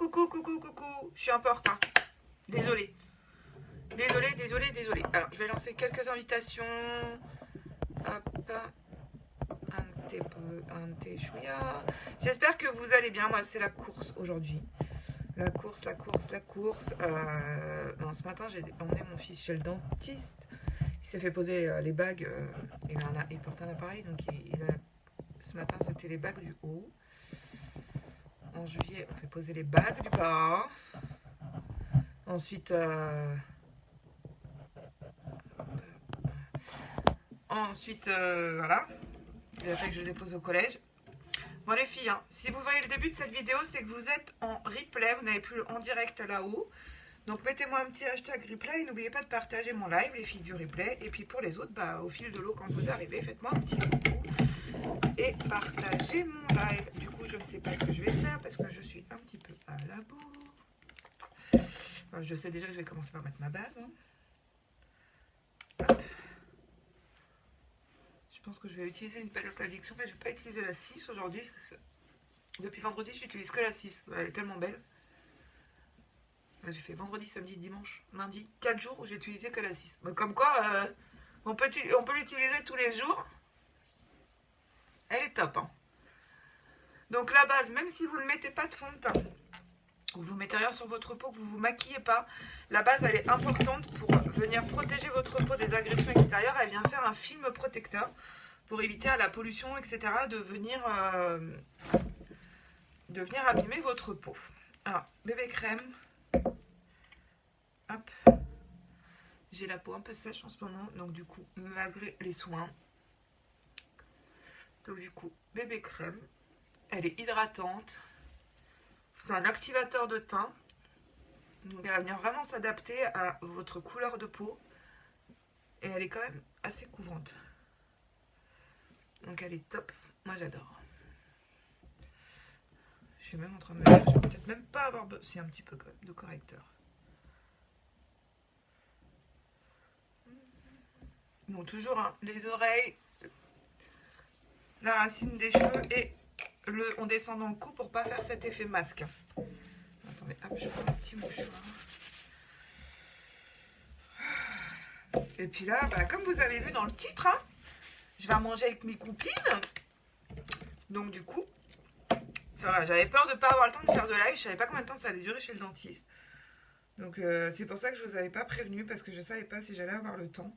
coucou. Je suis un peu en retard. Désolée. Alors, je vais lancer quelques invitations. Hop. Un thé chouïa. J'espère que vous allez bien. Moi, c'est la course aujourd'hui. La course. Non, ce matin, j'ai emmené mon fils chez le dentiste. Il s'est fait poser les bagues. Il porte un appareil. Donc, ce matin, c'était les bagues du haut. En juillet, on fait poser les bagues du bas. Ensuite, voilà. Il a fait que je dépose au collège. Bon les filles, hein, si vous voyez le début de cette vidéo, c'est que vous êtes en replay. Vous n'avez plus en direct là-haut. Donc mettez-moi un petit hashtag replay. Et n'oubliez pas de partager mon live, les filles du replay. Et puis pour les autres, au fil de l'eau, quand vous arrivez, faites-moi un petit coucou. Et partagez mon live. Du coup, je ne sais pas ce que je vais faire parce que je suis un petit peu à la bourre. Enfin, je sais déjà que je vais commencer par mettre ma base. Hein. Hop. Je pense que je vais utiliser une palette addiction, mais je ne vais pas utiliser la 6 aujourd'hui. Depuis vendredi, j'utilise que la 6. Elle est tellement belle. J'ai fait vendredi, samedi, dimanche, lundi. 4 jours où j'ai utilisé que la 6. Mais comme quoi, on peut l'utiliser tous les jours. Elle est top. Hein. Donc la base, même si vous ne mettez pas de fond de teint, ou vous mettez rien sur votre peau, que vous ne vous maquillez pas, la base, elle est importante pour venir protéger votre peau des agressions extérieures. Elle vient faire un film protecteur pour éviter à la pollution, etc. de venir abîmer votre peau. Alors, bébé crème. Hop. J'ai la peau un peu sèche en ce moment, donc du coup, malgré les soins. Donc du coup, bébé crème. Elle est hydratante. C'est un activateur de teint. Donc elle va venir vraiment s'adapter à votre couleur de peau. Et elle est quand même assez couvrante. Donc elle est top. Moi j'adore. Je suis même en train de me dire, je vais peut-être même pas avoir besoin. C'est un petit peu quand même de correcteur. Bon, toujours hein, les oreilles, la racine des cheveux et on descend dans le cou pour pas faire cet effet masque. Attendez, hop, je prends un petit mouchoir. Et puis là, comme vous avez vu dans le titre, hein, je vais manger avec mes copines. Donc du coup, ça va, j'avais peur de ne pas avoir le temps de faire de live. Je savais pas combien de temps ça allait durer chez le dentiste. Donc c'est pour ça que je vous avais pas prévenu parce que je savais pas si j'allais avoir le temps.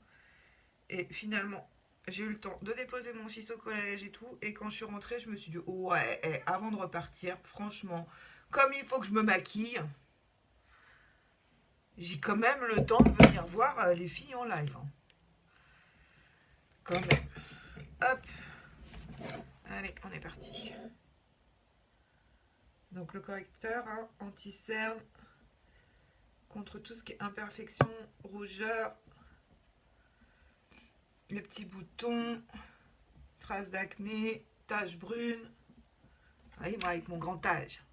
Et finalement, j'ai eu le temps de déposer mon fils au collège et tout. Et quand je suis rentrée, je me suis dit, oh, ouais, avant de repartir, franchement, comme il faut que je me maquille, j'ai quand même le temps de venir voir les filles en live. Hein. Quand même. Hop. Allez, on est parti. Donc le correcteur, hein, anti-cerne, contre tout ce qui est imperfection, rougeur, les petits boutons, traces d'acné, taches brunes. Vous voyez, moi avec mon grand âge,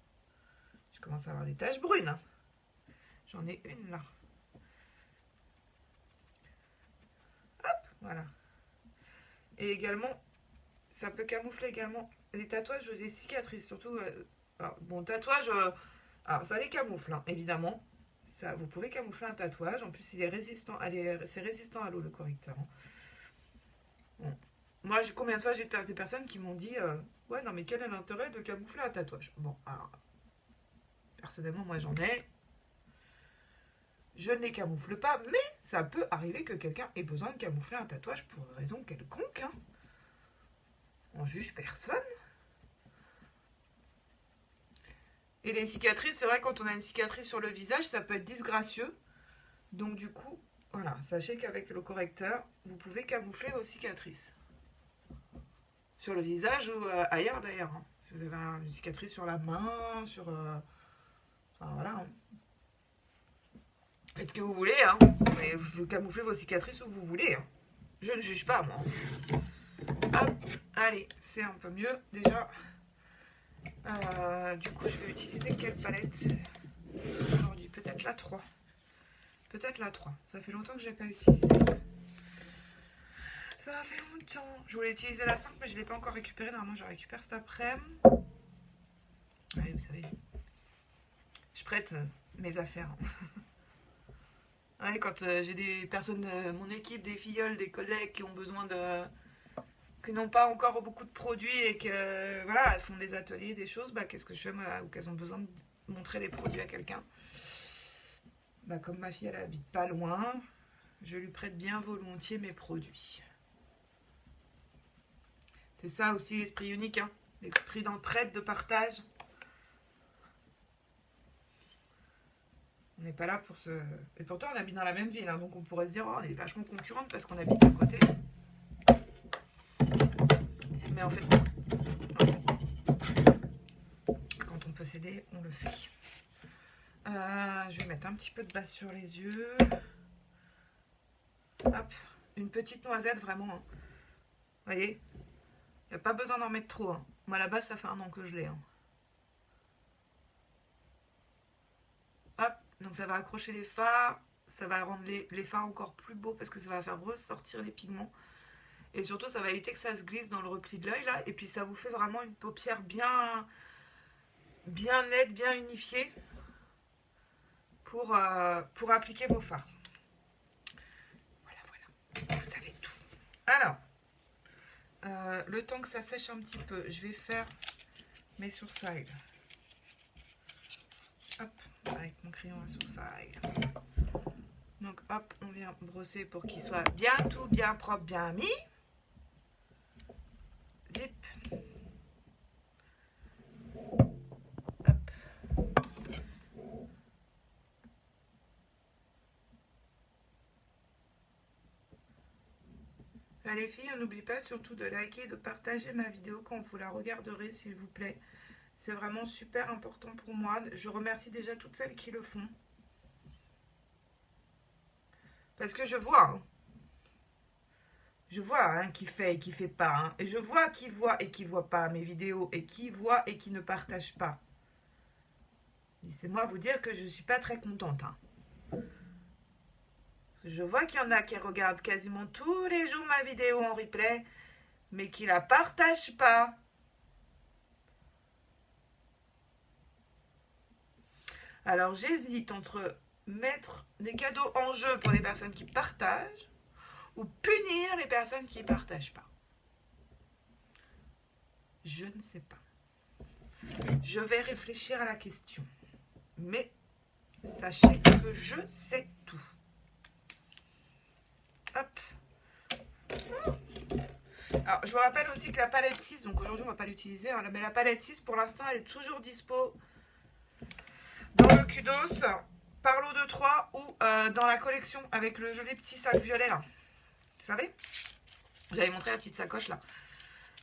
je commence à avoir des taches brunes. Hein. J'en ai une là. Hop, voilà. Et également, ça peut camoufler également les tatouages ou des cicatrices. Surtout, alors, bon, tatouage, alors ça les camoufle, hein, évidemment. Ça, vous pouvez camoufler un tatouage. En plus, il est résistant, c'est résistant à l'eau, le correcteur. Hein. Bon. Moi, combien de fois j'ai des personnes qui m'ont dit ouais, non, mais quel est l'intérêt de camoufler un tatouage? Bon, alors, personnellement, moi, j'en ai. Je ne les camoufle pas, mais ça peut arriver que quelqu'un ait besoin de camoufler un tatouage pour une raison quelconque. Hein. On juge personne. Et les cicatrices, c'est vrai, quand on a une cicatrice sur le visage, ça peut être disgracieux. Donc du coup, voilà, sachez qu'avec le correcteur, vous pouvez camoufler vos cicatrices. Sur le visage ou ailleurs d'ailleurs. Hein. Si vous avez une cicatrice sur la main, sur... enfin voilà. Hein. Faites ce que vous voulez, hein. Mais vous camouflez vos cicatrices où vous voulez. Hein. Je ne juge pas, moi. Hop, allez, c'est un peu mieux déjà. Du coup, je vais utiliser quelle palette aujourd'hui? Peut-être la 3. Peut-être la 3. Ça fait longtemps que je ne l'ai pas utilisée. Ça fait longtemps. Je voulais utiliser la 5, mais je ne l'ai pas encore récupérée. Normalement, je la récupère cet après-midi. Ouais, vous savez. prête mes affaires. Ouais, quand j'ai des personnes de mon équipe, des filleuls, des collègues qui ont besoin de... qui n'ont pas encore beaucoup de produits et que voilà, elles font des ateliers, des choses, bah qu'est-ce que je fais moi, ou qu'elles ont besoin de montrer les produits à quelqu'un. Bah comme ma fille elle habite pas loin, je lui prête bien volontiers mes produits. C'est ça aussi l'esprit unique, hein, l'esprit d'entraide, de partage. On n'est pas là pour se... Et pourtant on habite dans la même ville, hein, donc on pourrait se dire oh, on est vachement concurrentes parce qu'on habite à côté. Mais en fait, quand on peut s'aider, on le fait. Je vais mettre un petit peu de base sur les yeux. Hop, une petite noisette vraiment. Hein. Vous voyez, il n'y a pas besoin d'en mettre trop. Hein. Moi, à la base, ça fait 1 an que je l'ai. Hein. Hop, donc ça va accrocher les fards. Ça va rendre les fards encore plus beaux parce que ça va faire ressortir les pigments. Et surtout, ça va éviter que ça se glisse dans le repli de l'œil là. Et puis, ça vous fait vraiment une paupière bien nette, bien unifiée pour appliquer vos fards. Voilà. Vous savez tout. Alors, le temps que ça sèche un petit peu, je vais faire mes sourcils. Hop, avec mon crayon à sourcils. Donc, hop, on vient brosser pour qu'il soit bien tout, bien propre, bien mis. Zip. Hop. Les filles, n'oubliez pas surtout de liker et de partager ma vidéo quand vous la regarderez, s'il vous plaît. C'est vraiment super important pour moi. Je remercie déjà toutes celles qui le font. Parce que je vois, hein. Je vois hein, qui fait et qui fait pas. Hein. Et je vois qui voit et qui voit pas mes vidéos. Et qui voit et qui ne partage pas. Laissez-moi vous dire que je ne suis pas très contente. Hein. Je vois qu'il y en a qui regardent quasiment tous les jours ma vidéo en replay, mais qui la partagent pas. Alors j'hésite entre mettre des cadeaux en jeu pour les personnes qui partagent ou punir les personnes qui ne partagent pas. Je ne sais pas. Je vais réfléchir à la question. Mais sachez que je sais tout. Hop. Alors, je vous rappelle aussi que la palette 6, donc aujourd'hui on ne va pas l'utiliser, hein, mais la palette 6 pour l'instant elle est toujours dispo dans le Kudos, par lot de 3 ou dans la collection avec le joli petit sac violet là. Vous savez? Vous avez montré la petite sacoche là.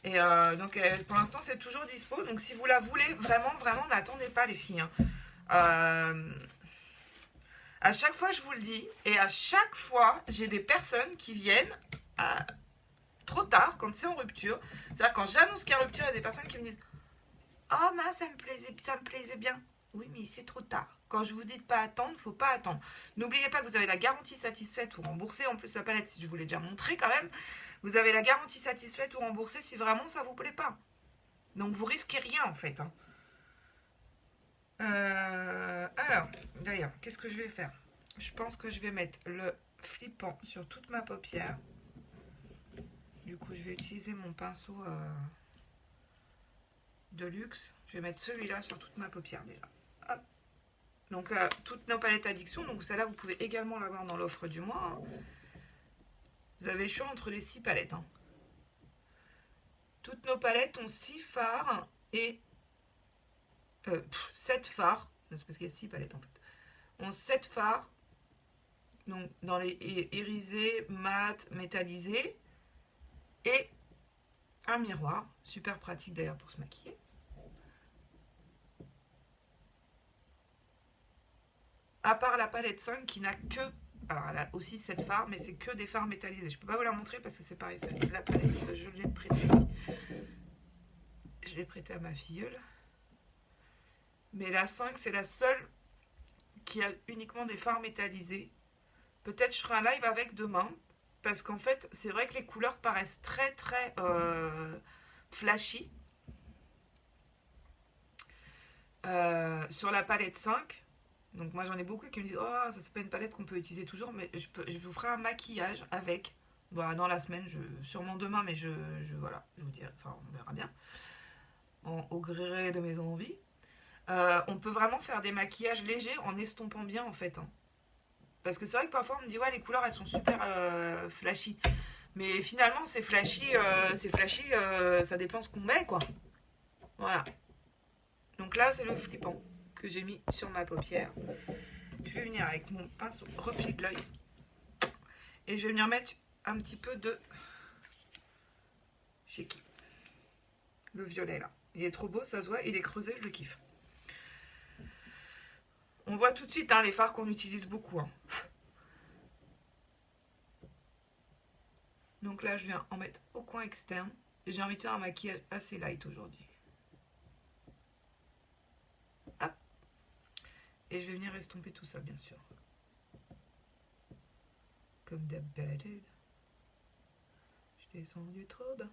Et donc pour l'instant c'est toujours dispo, donc si vous la voulez, vraiment n'attendez pas les filles. Hein. À chaque fois je vous le dis, et à chaque fois j'ai des personnes qui viennent trop tard, quand c'est en rupture. C'est-à-dire quand j'annonce qu'il y a rupture, il y a des personnes qui me disent « Oh mince, ça me plaisait bien ». Oui, mais c'est trop tard. Quand je vous dis de ne pas attendre, il ne faut pas attendre. N'oubliez pas que vous avez la garantie satisfaite ou remboursée. En plus, la palette, si je vous l'ai déjà montré quand même, vous avez la garantie satisfaite ou remboursée si vraiment ça ne vous plaît pas. Donc, vous risquez rien en fait. Hein. Alors, d'ailleurs, qu'est-ce que je vais faire? Je pense que je vais mettre le flippant sur toute ma paupière. Du coup, je vais utiliser mon pinceau de luxe. Je vais mettre celui-là sur toute ma paupière déjà. Hop. Donc, toutes nos palettes addiction. Donc, celle-là, vous pouvez également l'avoir dans l'offre du mois. Hein. Vous avez le choix entre les 6 palettes. Hein. Toutes nos palettes ont 6 fards et 7 fards. C'est parce qu'il y a 6 palettes en fait. On 7 fards. Donc, dans les irisés, mat, métallisés. Et un miroir. Super pratique d'ailleurs pour se maquiller. À part la palette 5 qui n'a que... Alors elle a aussi 7 fards, mais c'est que des fards métallisés. Je ne peux pas vous la montrer parce que c'est pareil. La palette, je l'ai prêtée. Je l'ai prêtée à ma filleule. Mais la 5, c'est la seule qui a uniquement des fards métallisés. Peut-être je ferai un live avec demain. Parce qu'en fait, c'est vrai que les couleurs paraissent très flashy. Sur la palette 5. Donc moi j'en ai beaucoup qui me disent, oh ça c'est pas une palette qu'on peut utiliser toujours, mais je vous ferai un maquillage avec. Voilà, dans la semaine, sûrement demain, mais voilà, je vous dirai, enfin on verra bien. Au gré de mes envies. On peut vraiment faire des maquillages légers en estompant bien en fait. Hein. Parce que c'est vrai que parfois on me dit ouais les couleurs elles sont super flashy. Mais finalement c'est flashy, ça dépend ce qu'on met quoi. Voilà. Donc là c'est le flippant que j'ai mis sur ma paupière. Je vais venir avec mon pinceau repli de l'œil. Et je vais venir mettre un petit peu de Sheki. Le violet là. Il est trop beau, ça se voit, il est creusé, je le kiffe. On voit tout de suite hein, les fards qu'on utilise beaucoup. Hein. Donc là, je viens en mettre au coin externe. J'ai envie de faire un maquillage assez light aujourd'hui. Hop. Et je vais venir estomper tout ça, bien sûr. Comme d'habitude. Je descends du trop bas.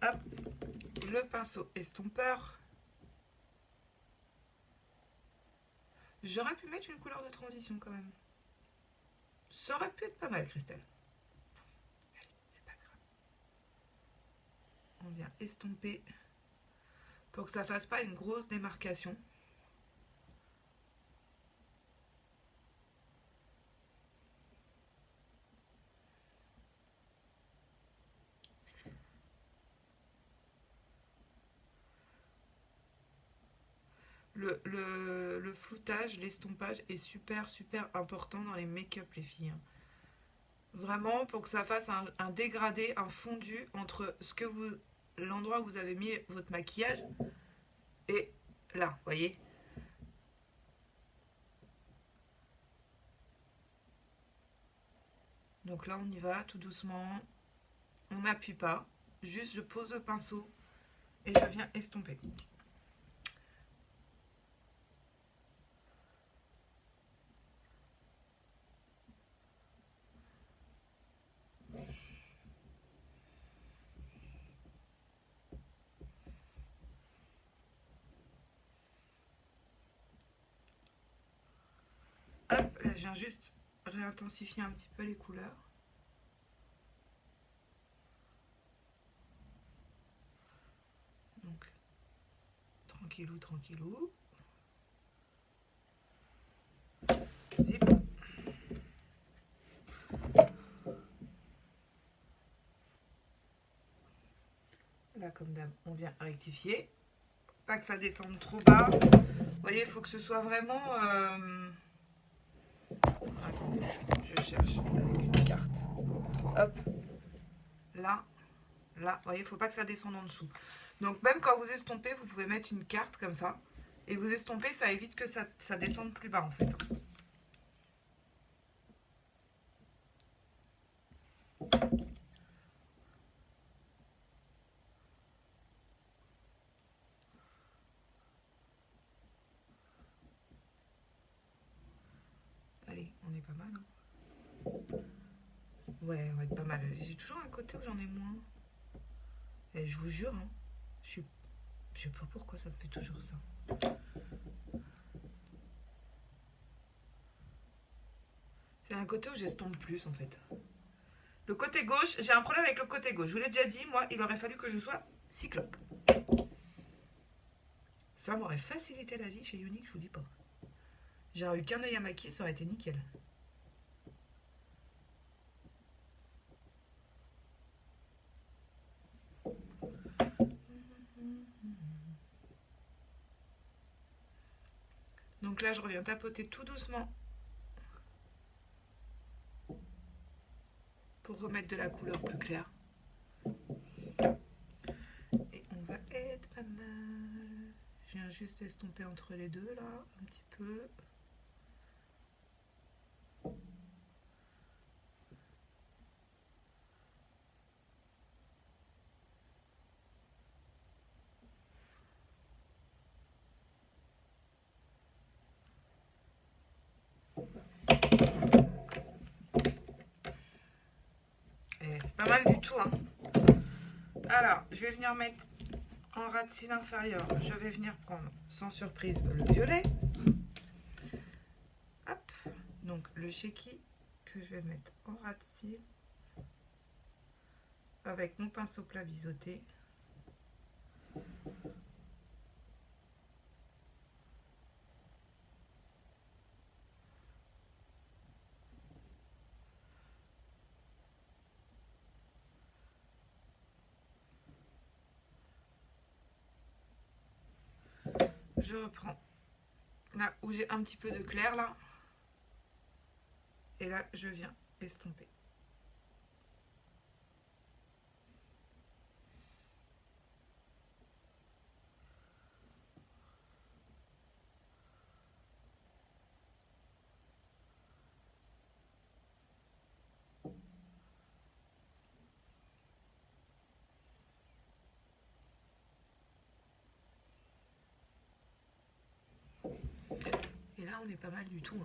Hop. Le pinceau estompeur. J'aurais pu mettre une couleur de transition quand même. Ça aurait pu être pas mal, Christelle. Allez, c'est pas grave. On vient estomper pour que ça fasse pas une grosse démarcation. Le floutage, l'estompage est super important dans les make-up les filles. Vraiment pour que ça fasse un dégradé, un fondu entre l'endroit où vous avez mis votre maquillage et là, vous voyez. Donc là on y va tout doucement, on n'appuie pas, juste je pose le pinceau et je viens estomper. Hop, là je viens juste réintensifier un petit peu les couleurs. Donc, tranquillou, tranquillou. Zip. Là, comme d'hab, on vient rectifier. Pas que ça descende trop bas. Vous voyez, il faut que ce soit vraiment... Attendez, je cherche avec une carte. Hop. Là. Là, vous voyez, il ne faut pas que ça descende en dessous. Donc, même quand vous estompez, vous pouvez mettre une carte comme ça. Et vous estompez, ça évite que ça descende plus bas, en fait. Allez, on est pas mal. Hein. Ouais, on va être pas mal. J'ai toujours un côté où j'en ai moins. Et je vous jure, hein, je sais pas pourquoi ça me fait toujours ça. C'est un côté où j'estompe plus, en fait. Le côté gauche, j'ai un problème avec le côté gauche. Je vous l'ai déjà dit, moi, il aurait fallu que je sois cyclope. Ça m'aurait facilité la vie chez Younique, je vous dis pas. J'aurais eu qu'un œil à maquiller, ça aurait été nickel. Donc là, je reviens tapoter tout doucement pour remettre de la couleur plus claire. Et on va être pas mal. Je viens juste estomper entre les deux là, un petit peu. Et c'est pas mal du tout, hein. Alors, je vais venir mettre en ras de cils inférieur. Je vais venir prendre, sans surprise, le violet. Hop. Donc, le Sheki que je vais mettre en ras de cils. Avec mon pinceau plat biseauté. Je reprends là où j'ai un petit peu de clair là. Et là, je viens estomper. Et là, on est pas mal du tout.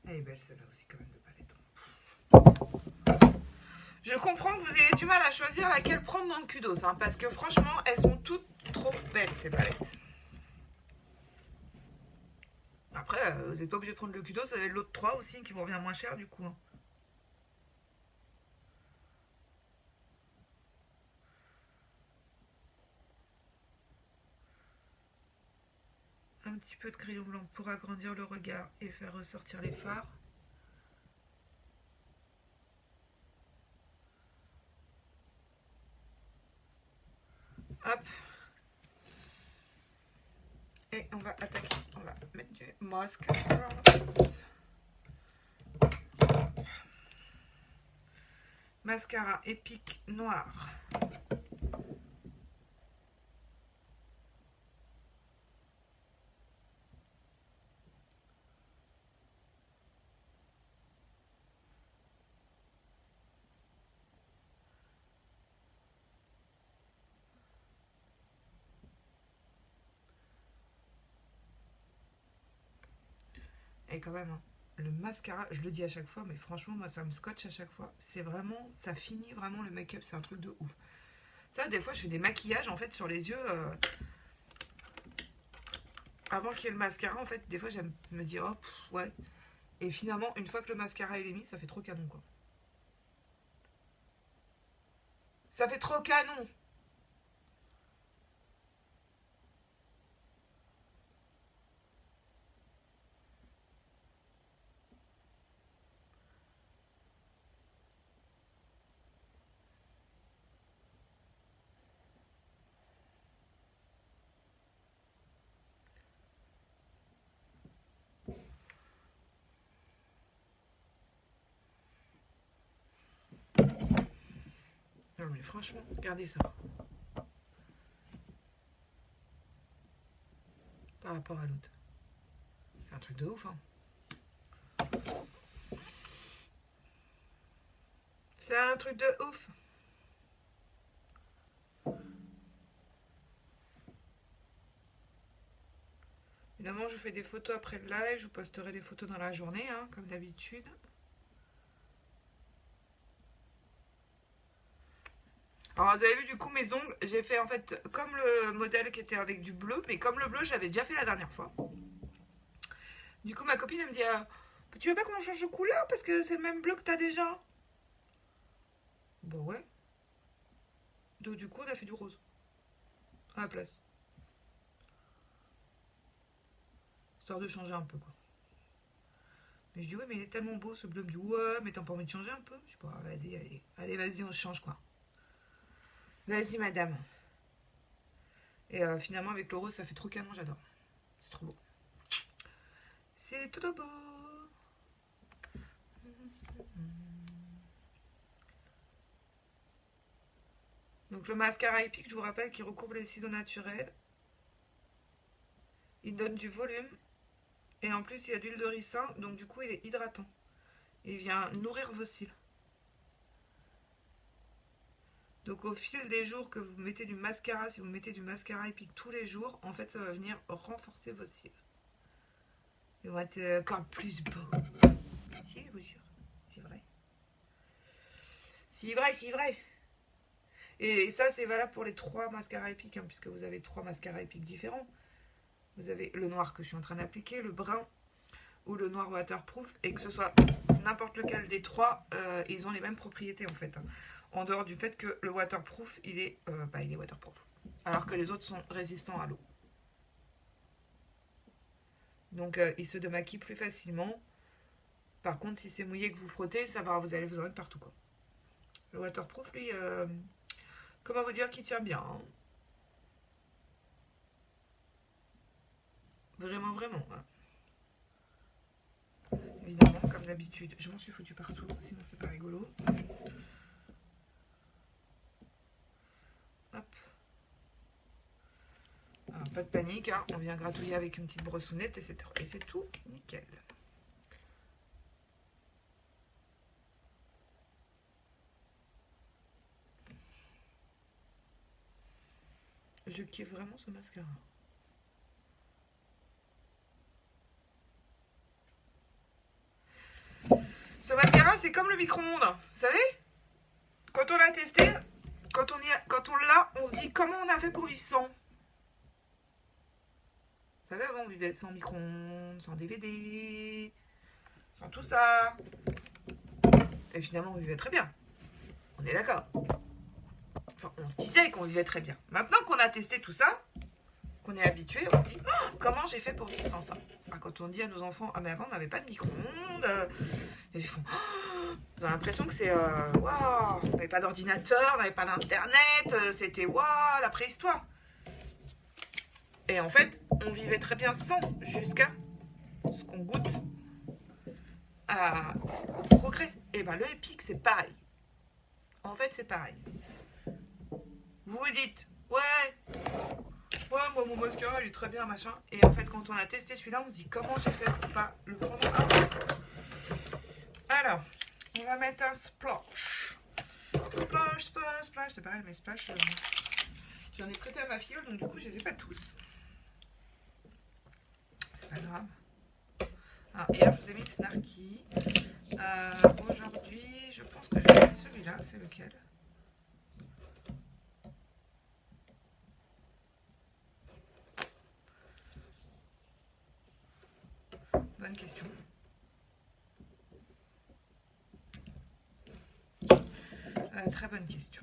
Elle est belle celle-là aussi quand même de palette. Je comprends que vous ayez du mal à choisir laquelle prendre dans le kudos, hein, parce que franchement, elles sont toutes trop belles ces palettes. Après, vous n'êtes pas obligé de prendre le kudos, vous avez l'autre 3 aussi qui vont revenir moins cher du coup. Hein. Un petit peu de crayon blanc pour agrandir le regard et faire ressortir les fards. Hop. Et on va attaquer. On va mettre du mascara. Mascara épique noir. Et quand même, hein, le mascara, je le dis à chaque fois, mais franchement, moi, ça me scotche à chaque fois. C'est vraiment, ça finit vraiment le make-up, c'est un truc de ouf. Ça, des fois, je fais des maquillages, en fait, sur les yeux. Avant qu'il y ait le mascara, en fait, des fois, j'aime me dire, oh, pff, ouais. Et finalement, une fois que le mascara il est mis, ça fait trop canon, quoi. Ça fait trop canon. Non mais franchement, regardez ça. Par rapport à l'autre. C'est un truc de ouf, hein. C'est un truc de ouf. Évidemment, je fais des photos après le live. Je vous posterai des photos dans la journée, hein, comme d'habitude. Alors, vous avez vu du coup mes ongles. J'ai fait en fait comme le modèle qui était avec du bleu. Mais comme le bleu, j'avais déjà fait la dernière fois. Du coup, ma copine, elle me dit tu veux pas qu'on change de couleur parce que c'est le même bleu que t'as déjà? Bah ouais. Donc du coup, on a fait du rose. À la place. Histoire de changer un peu, quoi. Mais je dis, ouais, mais il est tellement beau ce bleu. Elle me dit, ouais, mais t'as pas envie de changer un peu? Je dis, bah, vas-y, allez. Allez, vas-y, on change, quoi. Vas-y, madame. Et finalement, avec le rose, ça fait trop canon, j'adore. C'est trop beau. C'est trop beau. Donc le mascara épique, je vous rappelle, qui recouvre les cils au naturel. Il donne du volume. Et en plus, il y a de l'huile de ricin, donc du coup, il est hydratant. Il vient nourrir vos cils. Donc au fil des jours que vous mettez du mascara, si vous mettez du mascara épique tous les jours, en fait ça va venir renforcer vos cils. Ils vont être encore plus beaux. Si, je vous jure. C'est vrai. C'est vrai, c'est vrai. Et ça c'est valable pour les 3 mascaras épiques, hein, puisque vous avez 3 mascaras épiques différents. Vous avez le noir que je suis en train d'appliquer, le brun ou le noir waterproof. Et que ce soit n'importe lequel des 3, ils ont les mêmes propriétés en fait. Hein. En dehors du fait que le waterproof, il est waterproof. Alors que les autres sont résistants à l'eau. Donc, il se démaquille plus facilement. Par contre, si c'est mouillé que vous frottez, ça va, vous allez vous en mettre partout, quoi. Le waterproof, lui, comment vous dire qu'il tient bien. Hein. Vraiment, vraiment. Hein. Évidemment, comme d'habitude, je m'en suis foutu partout, sinon c'est pas rigolo. Hop. Alors, pas de panique, hein. On vient gratouiller avec une petite brossonnette et c'est tout nickel. Je kiffe vraiment ce mascara. Ce mascara, c'est comme le micro-ondes. Vous savez, quand on l'a testé, quand on l'a, on se dit comment on a fait pour vivre sans. Vous savez, avant, on vivait sans micro-ondes, sans DVD, sans tout ça. Et finalement, on vivait très bien. On est d'accord. Enfin, on se disait qu'on vivait très bien. Maintenant qu'on a testé tout ça, qu'on est habitué, on se dit oh, comment j'ai fait pour vivre sans ça. Enfin, quand on dit à nos enfants, ah mais avant on n'avait pas de micro-ondes, et ils font oh, ils ont l'impression que c'est waouh, on n'avait pas d'ordinateur, on n'avait pas d'internet, c'était waouh, la préhistoire. Et en fait, on vivait très bien sans, jusqu'à ce qu'on goûte au progrès. Et ben le épique, c'est pareil. En fait, c'est pareil. Vous vous dites, ouais, moi mon mascara il est très bien, machin. Et en fait, quand on a testé celui-là, on se dit comment j'ai fait pour pas le prendre avant. Alors, on va mettre un splash. Splash, splash, splash. C'est pareil, mais splash, j'en ai prêté à ma fille, donc du coup, je les ai pas tous. C'est pas grave. Alors, hier, je vous ai mis le Snarky. Aujourd'hui, je pense que je vais mettre celui-là. C'est lequel ? Bonne question. Très bonne question.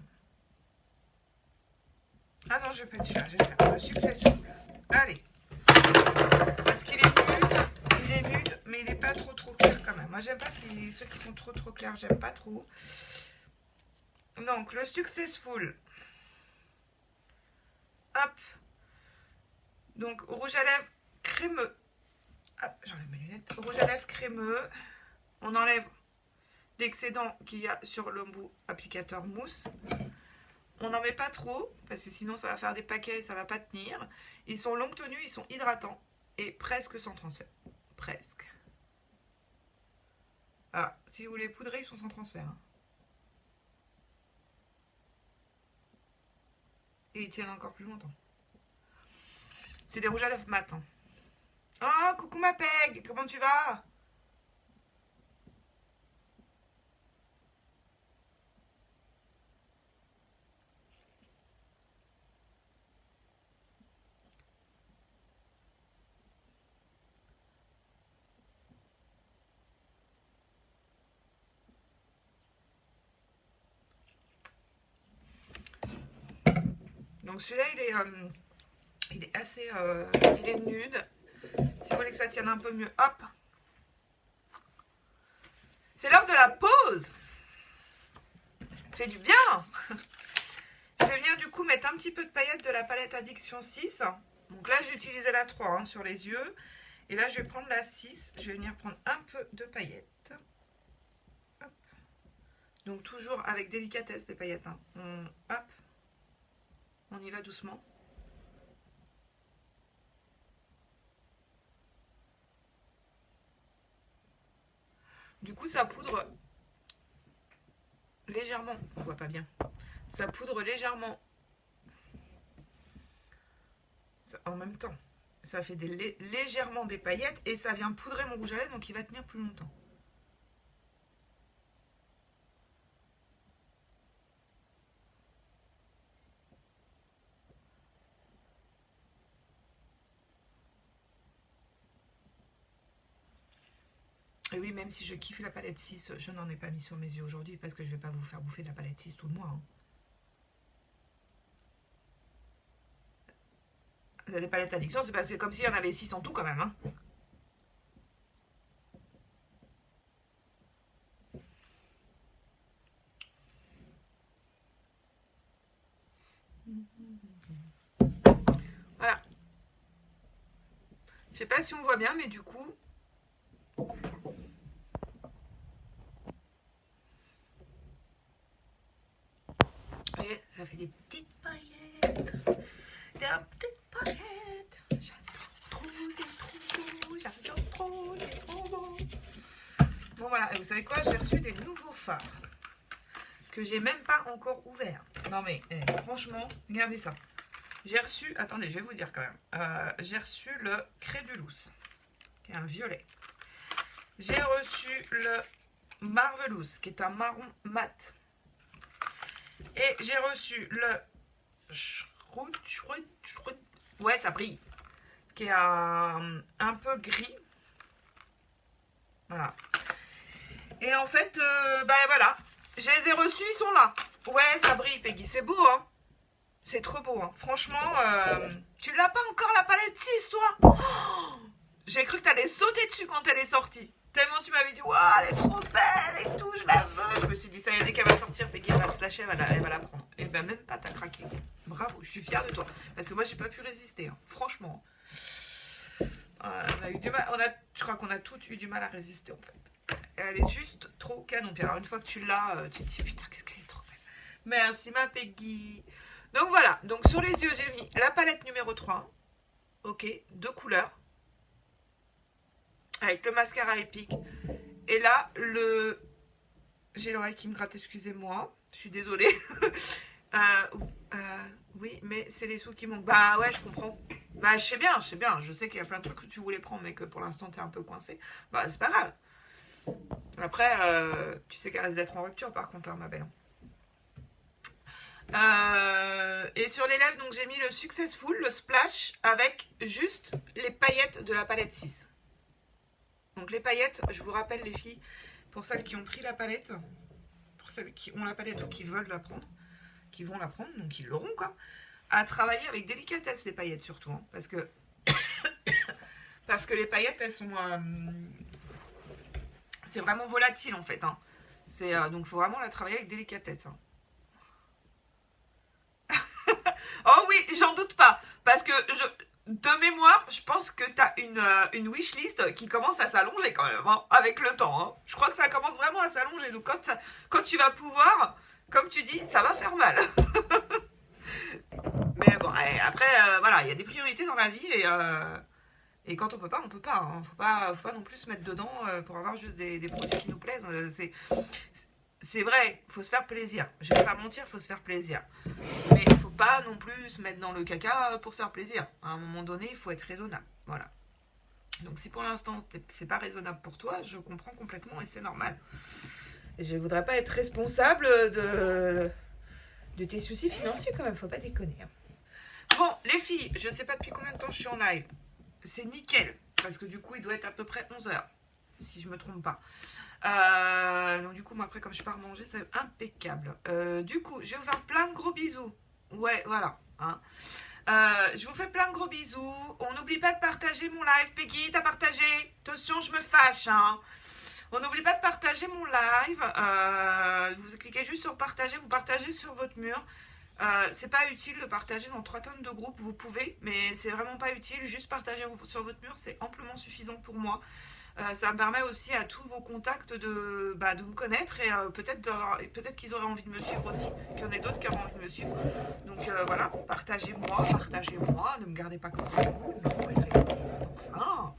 Ah non, je vais pas être celui-là. Je vais faire le Successful. Allez. Parce qu'il est nude, mais il n'est pas trop clair quand même. Moi, j'aime pas ceux qui sont trop clairs. J'aime pas trop. Donc, le Successful. Hop. Donc, rouge à lèvres crémeux. Hop, j'enlève mes lunettes. Rouge à lèvres crémeux. On enlève l'excédent qu'il y a sur l'embout applicateur mousse. On n'en met pas trop, parce que sinon ça va faire des paquets et ça va pas tenir. Ils sont longue tenue, ils sont hydratants et presque sans transfert. Presque. Ah, si vous les poudrez, ils sont sans transfert. Hein. Et ils tiennent encore plus longtemps. C'est des rouges à lèvres mat. Hein. Oh, coucou ma Peg, comment tu vas ? Donc celui-là, il est assez... il est nude. Si vous voulez que ça tienne un peu mieux, hop. C'est l'heure de la pause. C'est du bien. Je vais venir du coup mettre un petit peu de paillettes de la palette Addiction 6. Donc là, j'ai utilisé la 3 hein, sur les yeux. Et là, je vais prendre la 6. Je vais venir prendre un peu de paillettes. Hop. Donc toujours avec délicatesse des paillettes. Hein. Hop. On y va doucement. Du coup, ça poudre légèrement. On voit pas bien. Ça poudre légèrement. En même temps. Ça fait légèrement des paillettes et ça vient poudrer mon rouge à lèvres, donc il va tenir plus longtemps. Et oui, même si je kiffe la palette 6, je n'en ai pas mis sur mes yeux aujourd'hui parce que je ne vais pas vous faire bouffer de la palette 6 tout le mois. Hein. Les palettes addiction, c'est comme s'il y en avait 6 en tout quand même. Hein. Voilà. Je sais pas si on voit bien, mais du coup... Et ça fait des petites paillettes. Des petites paillettes. J'adore trop, c'est trop beau. J'adore trop, c'est trop beau. Bon voilà, et vous savez quoi? J'ai reçu des nouveaux fards. Que j'ai même pas encore ouverts. Non mais, franchement, regardez ça. J'ai reçu, attendez, je vais vous dire quand même. J'ai reçu le Crédulous, qui est un violet. J'ai reçu le Marvelous, qui est un marron mat. Et j'ai reçu le ouais, ça brille, qui est un peu gris. Voilà. Et en fait, ben voilà, je les ai reçus, ils sont là. Ouais, ça brille, Peggy, c'est beau, hein. C'est trop beau, hein. Franchement, tu l'as pas encore la palette 6, toi? Oh, j'ai cru que t'allais sauter dessus quand elle est sortie. Tellement tu m'avais dit, waouh, elle est trop belle et tout, je la veux. Je me suis dit, ça y est, dès qu'elle va sortir, Peggy, elle va se lâcher, elle va la prendre. Et ben même pas, t'as craqué. Bravo, je suis fière de toi. Parce que moi, j'ai pas pu résister, hein. Franchement. On a eu du mal, je crois qu'on a toutes eu du mal à résister, en fait. Elle est juste trop canon. Puis alors, une fois que tu l'as, tu te dis, putain, qu'est-ce qu'elle est trop belle. Merci, ma Peggy. Donc voilà, donc sur les yeux, j'ai mis la palette numéro 3. Ok, 2 couleurs. Avec le mascara épique. Et là, j'ai l'oreille qui me gratte, excusez-moi. Je suis désolée. Oui, mais c'est les sous qui manquent. Bah ouais, je comprends. Bah je sais bien. Je sais qu'il y a plein de trucs que tu voulais prendre, mais que pour l'instant, t'es un peu coincé. Bah c'est pas grave. Après, tu sais qu'elle risque d'être en rupture, par contre, hein, ma belle. Et sur les lèvres, donc j'ai mis le Successful, le Splash, avec juste les paillettes de la palette 6. Donc les paillettes, je vous rappelle les filles, pour celles qui ont pris la palette, pour celles qui ont la palette ou qui veulent la prendre, qui vont la prendre, donc ils l'auront quoi, à travailler avec délicatesse les paillettes surtout, hein, parce que parce que les paillettes elles sont c'est vraiment volatile en fait, hein. Donc il faut vraiment la travailler avec délicatesse. Hein. Oh oui, j'en doute pas, parce que de mémoire, je pense que tu as une wishlist qui commence à s'allonger quand même, hein, avec le temps. Hein. Je crois que ça commence vraiment à s'allonger. Donc quand tu vas pouvoir, comme tu dis, ça va faire mal. Mais bon, après, voilà, il y a des priorités dans la vie et quand on peut pas, on peut pas. Hein. Faut pas non plus se mettre dedans pour avoir juste des produits qui nous plaisent. C'est vrai, il faut se faire plaisir. Je vais pas mentir, il faut se faire plaisir. Mais il faut pas non plus se mettre dans le caca pour se faire plaisir. À un moment donné, il faut être raisonnable. Voilà. Donc si pour l'instant, c'est pas raisonnable pour toi, je comprends complètement et c'est normal. Et je voudrais pas être responsable de tes soucis financiers quand même, faut pas déconner. Bon, les filles, je sais pas depuis combien de temps je suis en live. C'est nickel, parce que du coup, il doit être à peu près 11h, si je me trompe pas. Donc du coup moi après comme je pars manger c'est impeccable. Du coup je vais vous faire plein de gros bisous. Ouais voilà hein. Je vous fais plein de gros bisous. On n'oublie pas de partager mon live. Peggy t'as partagé? Attention je me fâche hein. On n'oublie pas de partager mon live. Vous cliquez juste sur partager. Vous partagez sur votre mur. C'est pas utile de partager dans 3 tonnes de groupes. Vous pouvez mais c'est vraiment pas utile. Juste partager sur votre mur c'est amplement suffisant pour moi. Ça me permet aussi à tous vos contacts de me connaître et peut-être qu'ils auraient envie de me suivre aussi, qu'il y en ait d'autres qui auraient envie de me suivre. Donc voilà, partagez-moi, ne me gardez pas comme vous, ne me soyez pas égoïste, enfin.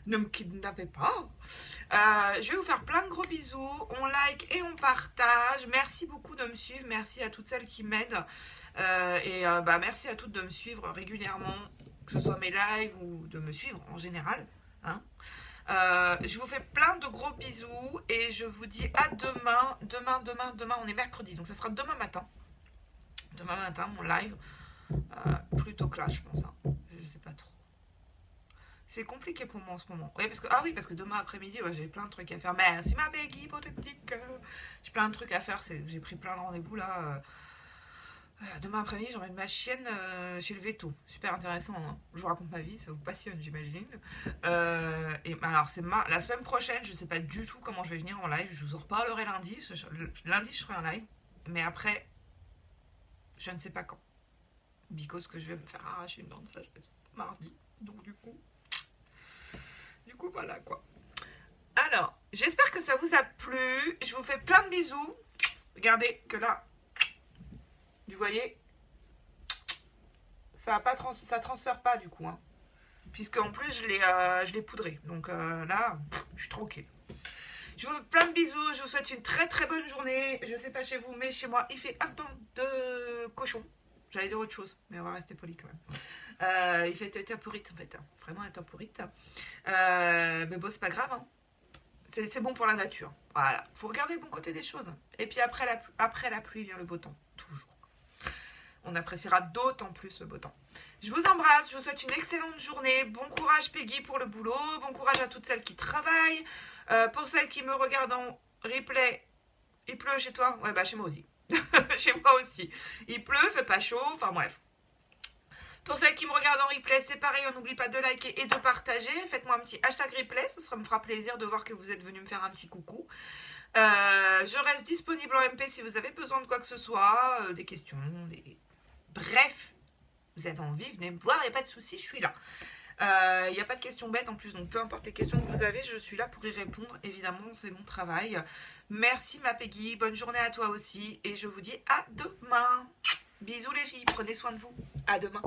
Ne me kidnappez pas. Je vais vous faire plein de gros bisous. On like et on partage. Merci beaucoup de me suivre. Merci à toutes celles qui m'aident. Merci à toutes de me suivre régulièrement, que ce soit mes lives ou de me suivre en général. Hein. Je vous fais plein de gros bisous et je vous dis à demain. Demain, on est mercredi, donc ça sera demain matin. Demain matin, mon live. Plutôt que là, je pense. Hein. Je sais pas trop. C'est compliqué pour moi en ce moment. Oui, parce que demain après-midi, j'ai plein de trucs à faire. Merci ma Peggy pour tes petits cœurs. J'ai plein de trucs à faire. J'ai pris plein de rendez-vous là. Demain après-midi, j'emmène ma chienne chez le veto. Super intéressant. Hein. Je vous raconte ma vie, ça vous passionne, j'imagine. Alors, c'est la semaine prochaine, je sais pas du tout comment je vais venir en live. Je vous en reparlerai lundi. Lundi, je serai en live. Mais après, je ne sais pas quand. Because que je vais me faire arracher une dent de sagesse mardi. Donc, du coup, voilà quoi. Alors, j'espère que ça vous a plu. Je vous fais plein de bisous. Regardez que là, vous voyez, ça transfère pas du coup. Hein. Puisque en plus, je l'ai poudré. Donc là, je suis tranquille. Je vous fais plein de bisous. Je vous souhaite une très très bonne journée. Je sais pas chez vous, mais chez moi, il fait un temps de cochon. J'allais dire autre chose, mais on va rester poli quand même. Il fait temporite en fait, hein. Vraiment un temporite. Mais bon, c'est pas grave. Hein. C'est bon pour la nature. Voilà, faut regarder le bon côté des choses. Et puis après la pluie vient le beau temps, toujours. On appréciera d'autant plus le beau temps. Je vous embrasse, je vous souhaite une excellente journée. Bon courage Peggy pour le boulot. Bon courage à toutes celles qui travaillent. Pour celles qui me regardent en replay, il pleut chez toi? Ouais, bah chez moi aussi. Chez moi aussi. Il pleut, fait pas chaud, enfin bref. Pour celles qui me regardent en replay, c'est pareil, on n'oublie pas de liker et de partager. Faites-moi un petit hashtag replay, ça me fera plaisir de voir que vous êtes venus me faire un petit coucou. Je reste disponible en MP si vous avez besoin de quoi que ce soit, des questions, bref, vous avez envie, venez me voir, il n'y a pas de souci, je suis là. Il n'y a pas de questions bêtes en plus, donc peu importe les questions que vous avez, je suis là pour y répondre, évidemment, c'est mon travail. Merci ma Peggy, bonne journée à toi aussi, et je vous dis à demain. Bisous les filles, prenez soin de vous, à demain.